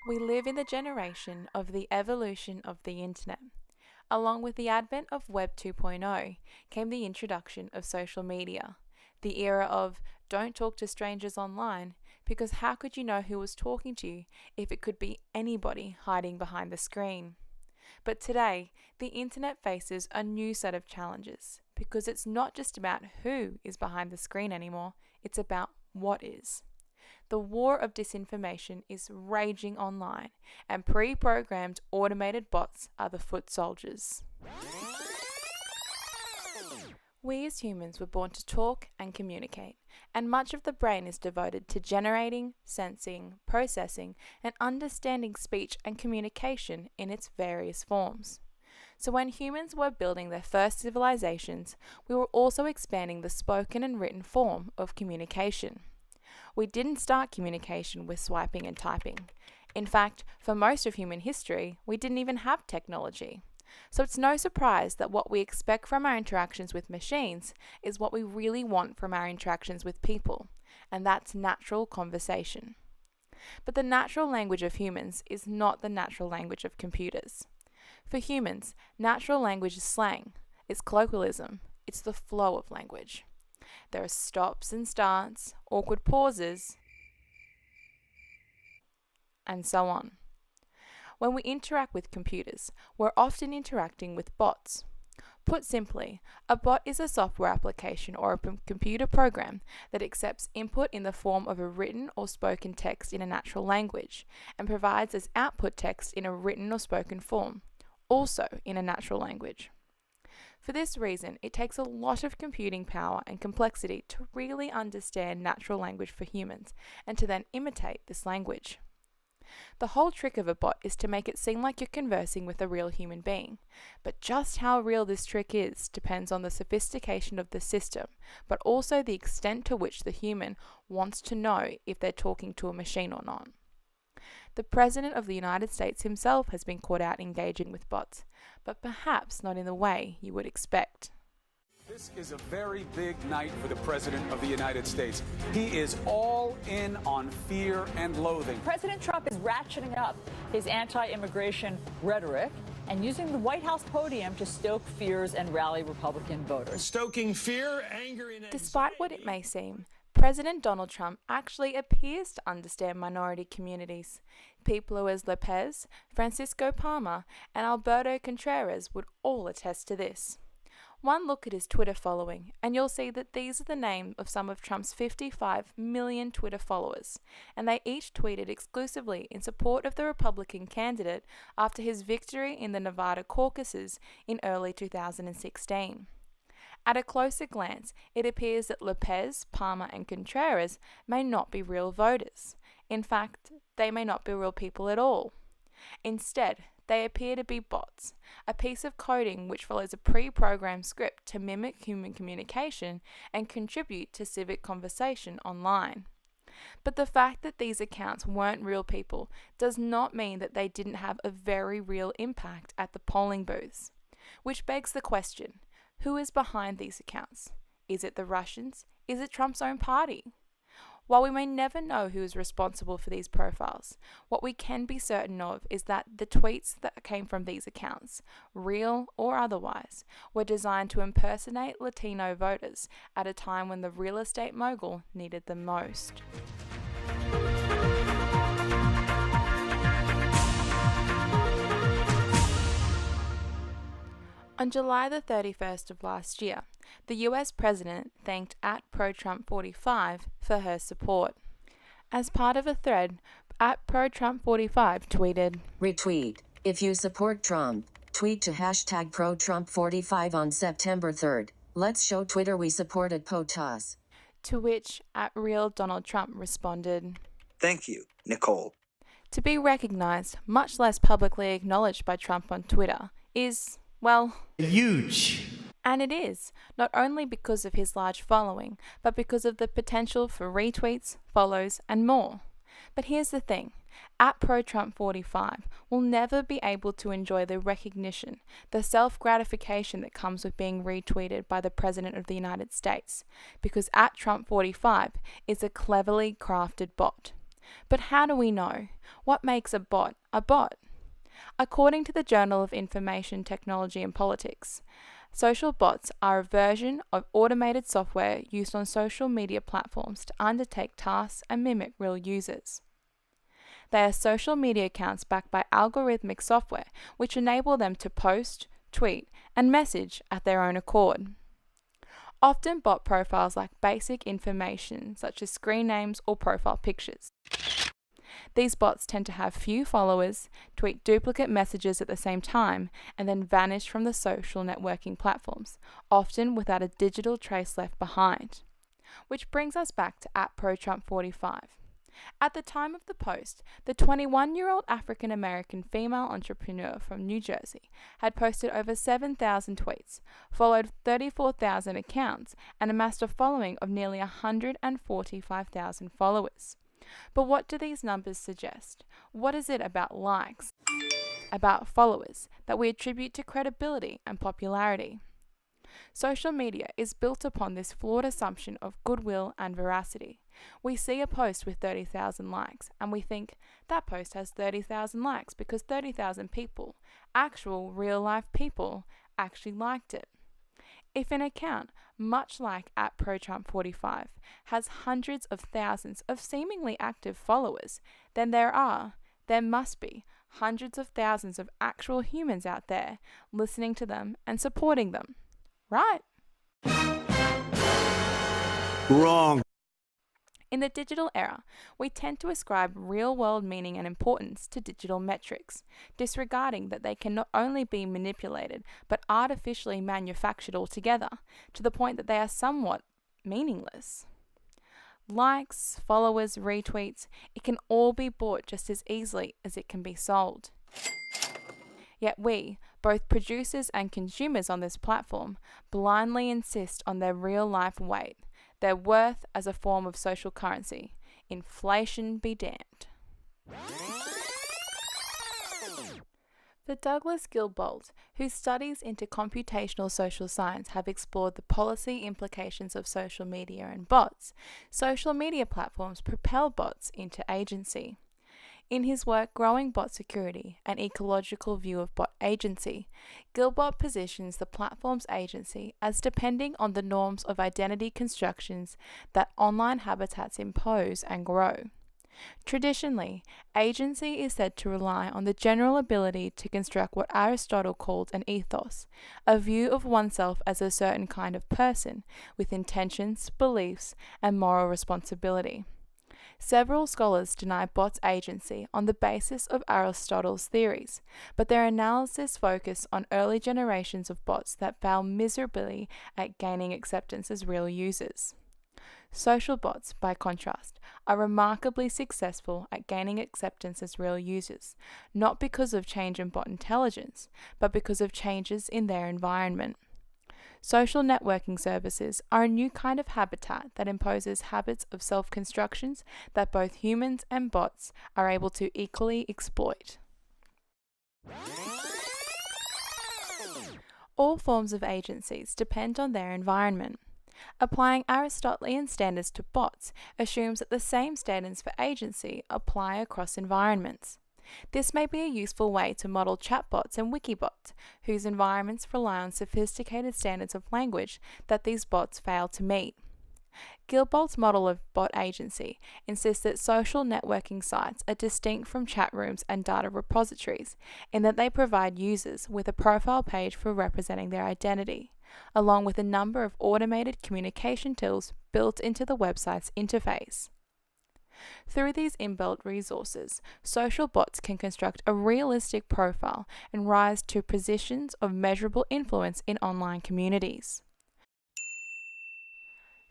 We live in the generation of the evolution of the internet. Along with the advent of Web 2.0 came the introduction of social media, the era of don't talk to strangers online, because how could you know who was talking to you if it could be anybody hiding behind the screen? But today, the internet faces a new set of challenges, because it's not just about who is behind the screen anymore, it's about what is. The war of disinformation is raging online, and pre-programmed automated bots are the foot soldiers. We as humans were born to talk and communicate, and much of the brain is devoted to generating, sensing, processing, and understanding speech and communication in its various forms. So when humans were building their first civilizations, we were also expanding the spoken and written form of communication. We didn't start communication with swiping and typing. In fact, for most of human history, we didn't even have technology. So it's no surprise that what we expect from our interactions with machines is what we really want from our interactions with people, and that's natural conversation. But the natural language of humans is not the natural language of computers. For humans, natural language is slang, it's colloquialism, it's the flow of language. There are stops and starts, awkward pauses, and so on. When we interact with computers, we're often interacting with bots. Put simply, a bot is a software application or a computer program that accepts input in the form of a written or spoken text in a natural language and provides as output text in a written or spoken form, also in a natural language. For this reason, it takes a lot of computing power and complexity to really understand natural language for humans and to then imitate this language. The whole trick of a bot is to make it seem like you're conversing with a real human being. But just how real this trick is depends on the sophistication of the system, but also the extent to which the human wants to know if they're talking to a machine or not. The President of the United States himself has been caught out engaging with bots, but perhaps not in the way you would expect. This is a very big night for the President of the United States. He is all in on fear and loathing. President Trump is ratcheting up his anti-immigration rhetoric and using the White House podium to stoke fears and rally Republican voters. Stoking fear, anger, and anxiety. Despite what it may seem, President Donald Trump actually appears to understand minority communities. People who as Lopez, Francisco Palma, and Alberto Contreras would all attest to this. One look at his Twitter following, and you'll see that these are the names of some of Trump's 55 million Twitter followers, and they each tweeted exclusively in support of the Republican candidate after his victory in the Nevada caucuses in early 2016. At a closer glance, it appears that Lopez, Palma, and Contreras may not be real voters. In fact, they may not be real people at all. Instead, they appear to be bots, a piece of coding which follows a pre-programmed script to mimic human communication and contribute to civic conversation online. But the fact that these accounts weren't real people does not mean that they didn't have a very real impact at the polling booths. Which begs the question, who is behind these accounts? Is it the Russians? Is it Trump's own party? While we may never know who is responsible for these profiles, what we can be certain of is that the tweets that came from these accounts, real or otherwise, were designed to impersonate Latino voters at a time when the real estate mogul needed them most. On July the 31st of last year, the US President thanked @ProTrump45 for her support. As part of a thread, @ProTrump45 tweeted, Retweet. If you support Trump, tweet to #ProTrump45 on September 3rd. Let's show Twitter we supported POTUS. To which @RealDonaldTrump responded, Thank you, Nicole. To be recognized, much less publicly acknowledged by Trump on Twitter, is, well, Huge. And it is, not only because of his large following, but because of the potential for retweets, follows, and more. But here's the thing, @ProTrump45 will never be able to enjoy the recognition, the self-gratification that comes with being retweeted by the President of the United States, because @Trump45 is a cleverly crafted bot. But how do we know? What makes a bot a bot? According to the Journal of Information Technology and Politics, social bots are a version of automated software used on social media platforms to undertake tasks and mimic real users. They are social media accounts backed by algorithmic software which enable them to post, tweet, and message at their own accord. Often bot profiles lack basic information such as screen names or profile pictures. These bots tend to have few followers, tweet duplicate messages at the same time, and then vanish from the social networking platforms, often without a digital trace left behind. Which brings us back to @ProTrump45. At the time of the post, the 21-year-old African-American female entrepreneur from New Jersey had posted over 7,000 tweets, followed 34,000 accounts, and amassed a following of nearly 145,000 followers. But what do these numbers suggest? What is it about likes, about followers, that we attribute to credibility and popularity? Social media is built upon this flawed assumption of goodwill and veracity. We see a post with 30,000 likes and we think that post has 30,000 likes because 30,000 people, actual real-life people, actually liked it. If an account, much like @ProTrump45, has hundreds of thousands of seemingly active followers, then there must be hundreds of thousands of actual humans out there listening to them and supporting them. Right? Wrong. In the digital era, we tend to ascribe real-world meaning and importance to digital metrics, disregarding that they can not only be manipulated but artificially manufactured altogether, to the point that they are somewhat meaningless. Likes, followers, retweets, it can all be bought just as easily as it can be sold. Yet we, both producers and consumers on this platform, blindly insist on their real-life weight, their worth as a form of social currency. Inflation be damned. For Douglas Gilbolt, whose studies into computational social science have explored the policy implications of social media and bots, social media platforms propel bots into agency. In his work Growing Bot Security, an ecological view of bot agency, Gilbert positions the platform's agency as depending on the norms of identity constructions that online habitats impose and grow. Traditionally, agency is said to rely on the general ability to construct what Aristotle called an ethos, a view of oneself as a certain kind of person, with intentions, beliefs, and moral responsibility. Several scholars deny bots' agency on the basis of Aristotle's theories, but their analysis focused on early generations of bots that fail miserably at gaining acceptance as real users. Social bots, by contrast, are remarkably successful at gaining acceptance as real users, not because of change in bot intelligence, but because of changes in their environment. Social networking services are a new kind of habitat that imposes habits of self-constructions that both humans and bots are able to equally exploit. All forms of agencies depend on their environment. Applying Aristotelian standards to bots assumes that the same standards for agency apply across environments. This may be a useful way to model chatbots and wikibots, whose environments rely on sophisticated standards of language that these bots fail to meet. Gilbolt's model of bot agency insists that social networking sites are distinct from chat rooms and data repositories in that they provide users with a profile page for representing their identity, along with a number of automated communication tools built into the website's interface. Through these inbuilt resources, social bots can construct a realistic profile and rise to positions of measurable influence in online communities.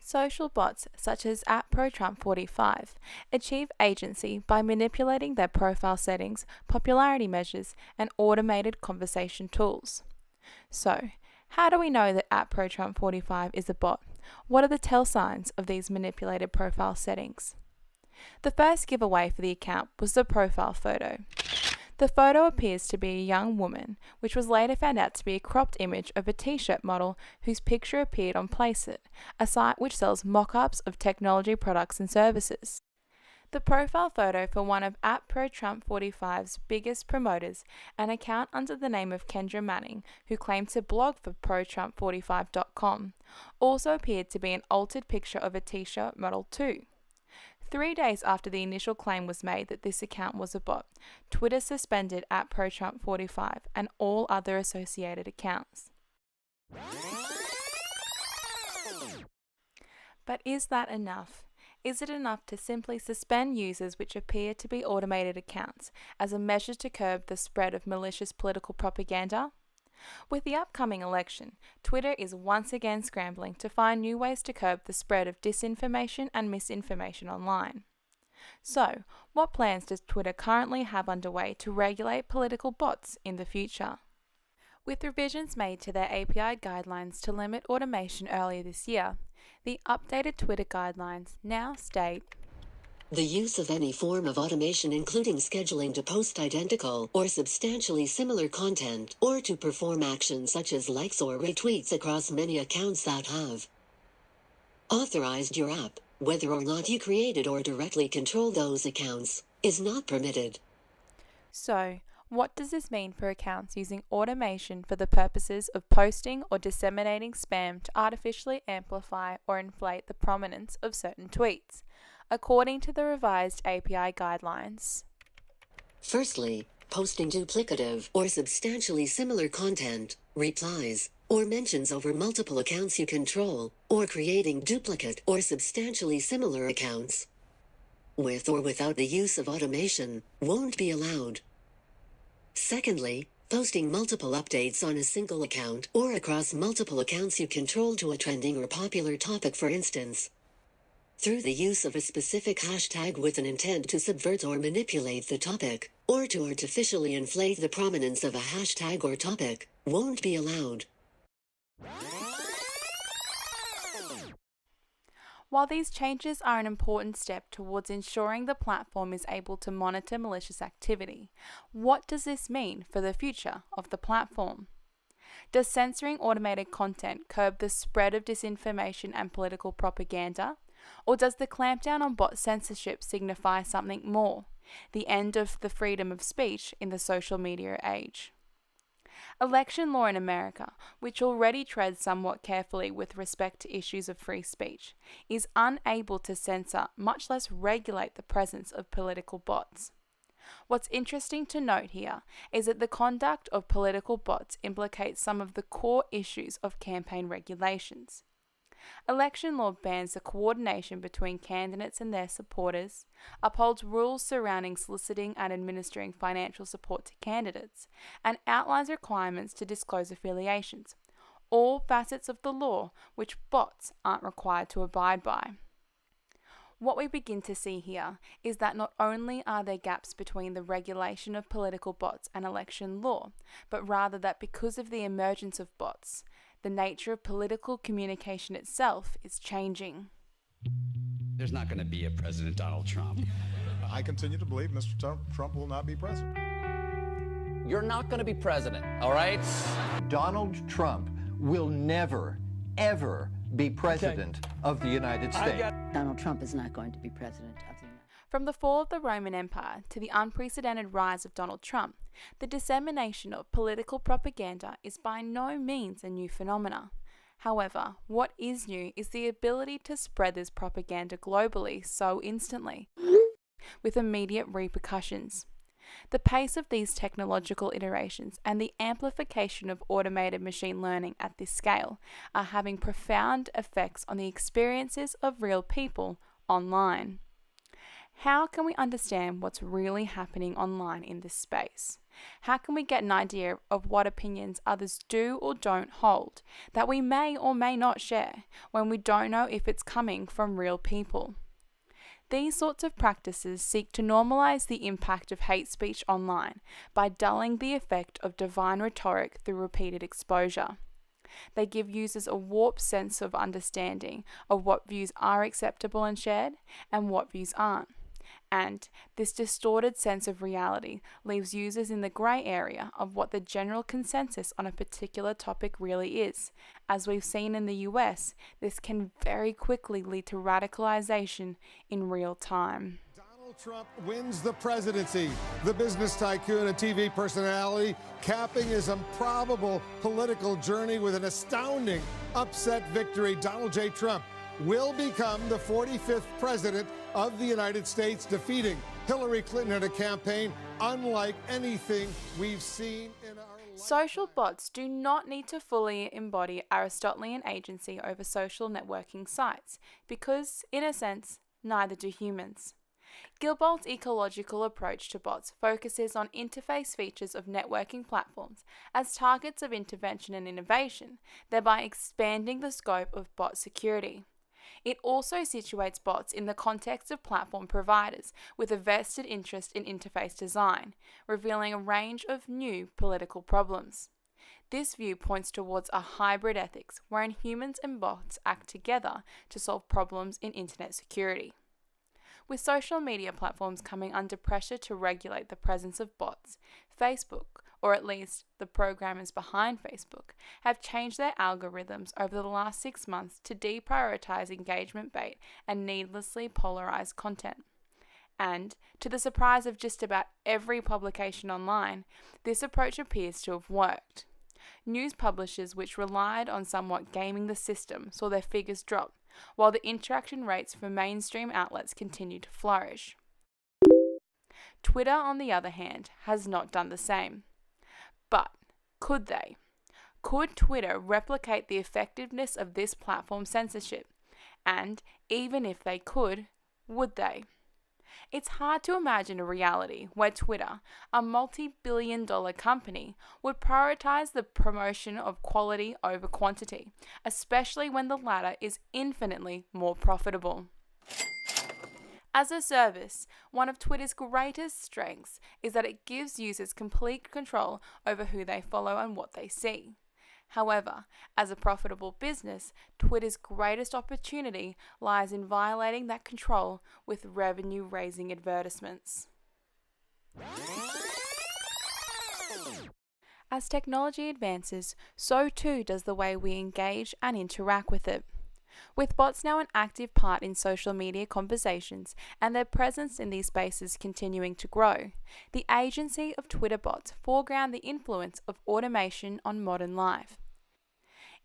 Social bots, such as @ProTrump45, achieve agency by manipulating their profile settings, popularity measures, and automated conversation tools. So, how do we know that @ProTrump45 is a bot? What are the tell signs of these manipulated profile settings? The first giveaway for the account was the profile photo. The photo appears to be a young woman, which was later found out to be a cropped image of a t-shirt model whose picture appeared on Placeit, a site which sells mock-ups of technology products and services. The profile photo for one of @ProTrump45's biggest promoters, an account under the name of Kendra Manning, who claimed to blog for ProTrump45.com, also appeared to be an altered picture of a t-shirt model too. 3 days after the initial claim was made that this account was a bot, Twitter suspended @ProTrump45 and all other associated accounts. But is that enough? Is it enough to simply suspend users which appear to be automated accounts as a measure to curb the spread of malicious political propaganda? With the upcoming election, Twitter is once again scrambling to find new ways to curb the spread of disinformation and misinformation online. So, what plans does Twitter currently have underway to regulate political bots in the future? With revisions made to their API guidelines to limit automation earlier this year, the updated Twitter guidelines now state: the use of any form of automation, including scheduling to post identical or substantially similar content, or to perform actions such as likes or retweets across many accounts that have authorized your app, whether or not you created or directly control those accounts, is not permitted. So, what does this mean for accounts using automation for the purposes of posting or disseminating spam to artificially amplify or inflate the prominence of certain tweets? According to the revised API guidelines. Firstly, posting duplicative or substantially similar content, replies, or mentions over multiple accounts you control, or creating duplicate or substantially similar accounts, with or without the use of automation, won't be allowed. Secondly, posting multiple updates on a single account or across multiple accounts you control to a trending or popular topic, for instance, through the use of a specific hashtag with an intent to subvert or manipulate the topic, or to artificially inflate the prominence of a hashtag or topic, won't be allowed. While these changes are an important step towards ensuring the platform is able to monitor malicious activity, what does this mean for the future of the platform? Does censoring automated content curb the spread of disinformation and political propaganda? Or does the clampdown on bot censorship signify something more, the end of the freedom of speech in the social media age? Election law in America, which already treads somewhat carefully with respect to issues of free speech, is unable to censor, much less regulate the presence of political bots. What's interesting to note here is that the conduct of political bots implicates some of the core issues of campaign regulations. Election law bans the coordination between candidates and their supporters, upholds rules surrounding soliciting and administering financial support to candidates, and outlines requirements to disclose affiliations, all facets of the law which bots aren't required to abide by. What we begin to see here is that not only are there gaps between the regulation of political bots and election law, but rather that because of the emergence of bots, the nature of political communication itself is changing. There's not going to be a President Donald Trump. I continue to believe Mr. Trump will not be president. You're not going to be president, all right? Donald Trump will never, ever be president of the United States. Donald Trump is not going to be president of the United States. From the fall of the Roman Empire to the unprecedented rise of Donald Trump, the dissemination of political propaganda is by no means a new phenomena. However, what is new is the ability to spread this propaganda globally so instantly, with immediate repercussions. The pace of these technological iterations and the amplification of automated machine learning at this scale are having profound effects on the experiences of real people online. How can we understand what's really happening online in this space? How can we get an idea of what opinions others do or don't hold that we may or may not share when we don't know if it's coming from real people? These sorts of practices seek to normalize the impact of hate speech online by dulling the effect of divine rhetoric through repeated exposure. They give users a warped sense of understanding of what views are acceptable and shared and what views aren't. And this distorted sense of reality leaves users in the grey area of what the general consensus on a particular topic really is. As we've seen in the US, this can very quickly lead to radicalization in real time. Donald Trump wins the presidency. The business tycoon and TV personality capping his improbable political journey with an astounding upset victory. Donald J. Trump will become the 45th president of the United States, defeating Hillary Clinton in a campaign unlike anything we've seen in our life. Social bots do not need to fully embody Aristotelian agency over social networking sites because, in a sense, neither do humans. Gilbolt's ecological approach to bots focuses on interface features of networking platforms as targets of intervention and innovation, thereby expanding the scope of bot security. It also situates bots in the context of platform providers with a vested interest in interface design, revealing a range of new political problems. This view points towards a hybrid ethics wherein humans and bots act together to solve problems in internet security. With social media platforms coming under pressure to regulate the presence of bots, Facebook, or at least the programmers behind Facebook, have changed their algorithms over the last 6 months to deprioritize engagement bait and needlessly polarized content. And, to the surprise of just about every publication online, this approach appears to have worked. News publishers which relied on somewhat gaming the system saw their figures drop, while the interaction rates for mainstream outlets continued to flourish. Twitter, on the other hand, has not done the same. But could they? Could Twitter replicate the effectiveness of this platform censorship? And even if they could, would they? It's hard to imagine a reality where Twitter, a multi-billion-dollar company, would prioritize the promotion of quality over quantity, especially when the latter is infinitely more profitable. As a service, one of Twitter's greatest strengths is that it gives users complete control over who they follow and what they see. However, as a profitable business, Twitter's greatest opportunity lies in violating that control with revenue-raising advertisements. As technology advances, so too does the way we engage and interact with it. With bots now an active part in social media conversations and their presence in these spaces continuing to grow, the agency of Twitter bots foreground the influence of automation on modern life.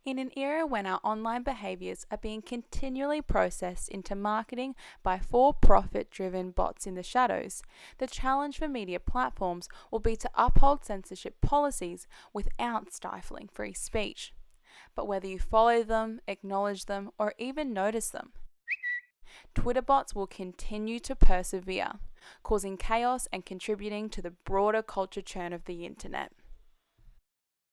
In an era when our online behaviours are being continually processed into marketing by for-profit driven bots in the shadows, the challenge for media platforms will be to uphold censorship policies without stifling free speech. But whether you follow them, acknowledge them, or even notice them, Twitter bots will continue to persevere, causing chaos and contributing to the broader culture churn of the internet.